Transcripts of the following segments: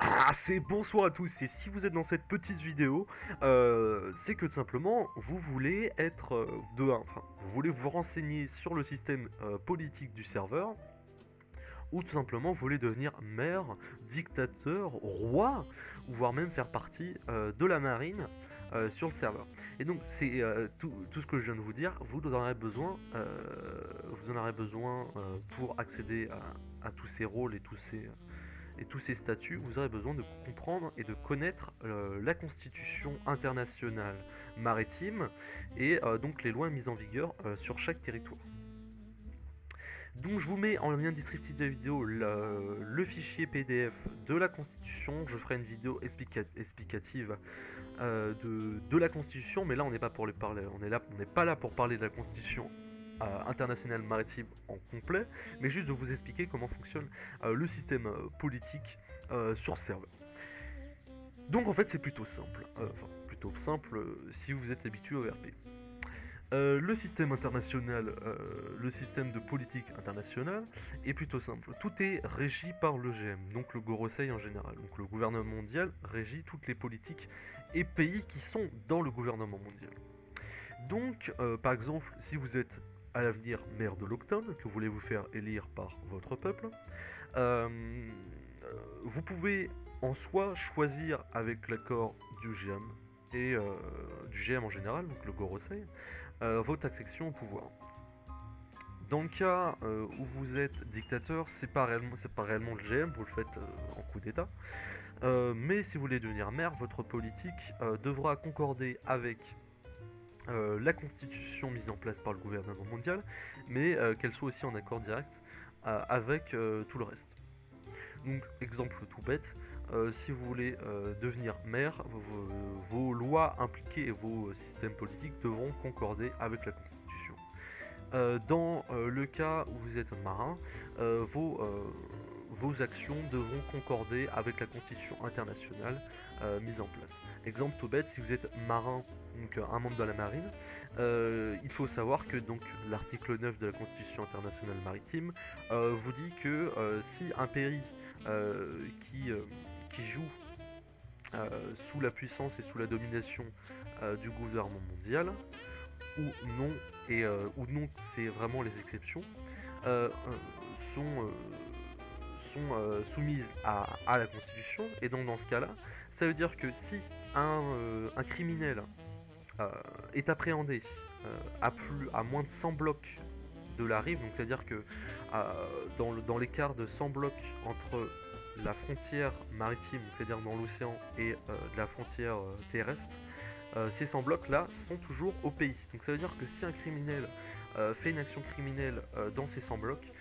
Ah, c'est bonsoir à tous, et si vous êtes dans cette petite vidéo, c'est que tout simplement, vous voulez être, enfin, vous voulez vous renseigner sur le système politique du serveur, ou tout simplement vous voulez devenir maire, dictateur, roi, ou voire même faire partie de la marine sur le serveur. Et donc c'est tout ce que je viens de vous dire, vous en aurez besoin pour accéder à tous ces rôles et tous ces statuts, vous aurez besoin de comprendre et de connaître la constitution internationale maritime et donc les lois mises en vigueur sur chaque territoire. Donc je vous mets en lien descriptif de la vidéo le fichier PDF de la Constitution. Je ferai une vidéo explicative de la Constitution, mais là on n'est pas pour les parler, on n'est pas là pour parler de la Constitution internationale maritime en complet, mais juste de vous expliquer comment fonctionne le système politique sur serveur. Donc en fait c'est plutôt simple si vous êtes habitué au RP. Le système international, le système de politique internationale est plutôt simple. Tout est régi par le GM, donc le Gorosei en général. Donc le gouvernement mondial régit toutes les politiques et pays qui sont dans le gouvernement mondial. Donc, par exemple, si vous êtes à l'avenir maire de Lockdown, que vous voulez vous faire élire par votre peuple, euh, vous pouvez en soi choisir avec l'accord du GM et du GM en général, donc le Gorosei, votre accession au pouvoir. Dans le cas où vous êtes dictateur, c'est pas réellement le GM, vous le faites en coup d'état. Mais si vous voulez devenir maire, votre politique devra concorder avec la constitution mise en place par le gouvernement mondial, mais qu'elle soit aussi en accord direct avec tout le reste. Donc, exemple tout bête, si vous voulez devenir maire, vos lois impliquées et vos systèmes politiques devront concorder avec la Constitution. Dans le cas où vous êtes marin, vos actions devront concorder avec la Constitution internationale mise en place. Exemple tout bête, si vous êtes marin, donc un membre de la marine, il faut savoir que donc l'article 9 de la Constitution internationale maritime vous dit que si un pays qui joue sous la puissance et sous la domination du gouvernement mondial, ou non, c'est vraiment les exceptions, euh, sont, soumises à la Constitution, et donc dans ce cas-là, ça veut dire que si un criminel est appréhendé à moins de 100 blocs de la rive, donc c'est-à-dire que dans l'écart de 100 blocs entre la frontière maritime, c'est-à-dire dans l'océan, et de la frontière terrestre, ces 100 blocs là sont toujours au pays. Donc ça veut dire que si un criminel fait une action criminelle dans ces 100 blocs,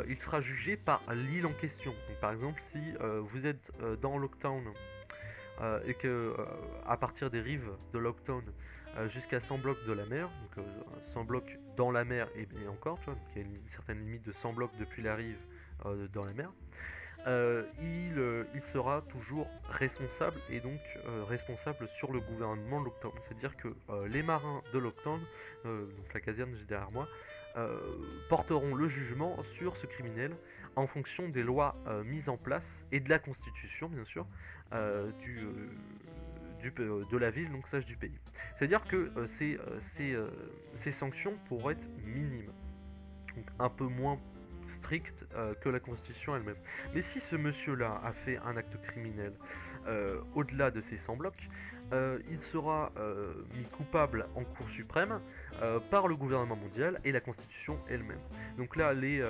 il sera jugé par l'île en question. Donc par exemple, si vous êtes dans Lockdown et que à partir des rives de Lockdown jusqu'à 100 blocs de la mer, donc 100 blocs dans la mer et encore, tu vois, donc il y a une certaine limite de 100 blocs depuis la rive dans la mer, il sera toujours responsable et donc responsable sur le gouvernement de Lockdown. C'est-à-dire que les marins de Lockdown, donc la caserne juste derrière moi, porteront le jugement sur ce criminel en fonction des lois mises en place et de la constitution bien sûr de la ville, donc sage du pays. C'est-à-dire que ces sanctions pourraient être minimes, donc un peu moins strictes que la constitution elle-même. Mais si ce monsieur-là a fait un acte criminel au-delà de ces 100 blocs, il sera mis coupable en Cour suprême par le gouvernement mondial et la Constitution elle-même. Donc là, les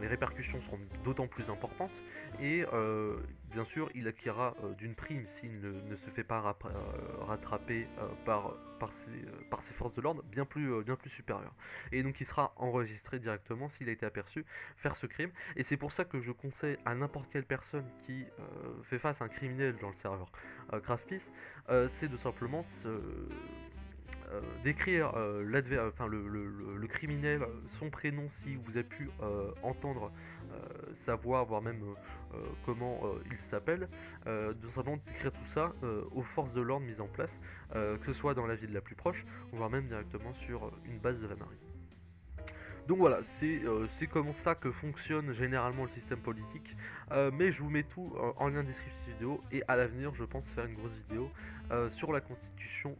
répercussions seront d'autant plus importantes et bien sûr, il acquérera d'une prime s'il ne se fait pas rattraper par ses forces de l'ordre bien plus supérieures. Et donc il sera enregistré directement s'il a été aperçu faire ce crime. Et c'est pour ça que je conseille à n'importe quelle personne qui fait face à un criminel dans le serveur Craftpeace, c'est de simplement d'écrire le criminel, son prénom si vous avez pu entendre sa voix, voire même comment il s'appelle, de simplement d'écrire tout ça aux forces de l'ordre mises en place, que ce soit dans la ville la plus proche, voire même directement sur une base de la marine. Donc voilà, c'est comme ça que fonctionne généralement le système politique. Mais je vous mets tout en lien descriptif de vidéo et à l'avenir, je pense faire une grosse vidéo sur la Constitution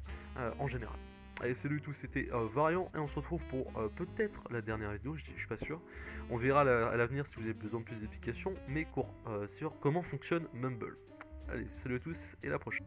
en général. Allez, salut tous, c'était Variant et on se retrouve pour peut-être la dernière vidéo, je suis pas sûr. On verra à l'avenir si vous avez besoin de plus d'explications, mais sur comment fonctionne Mumble. Allez, salut à tous et à la prochaine.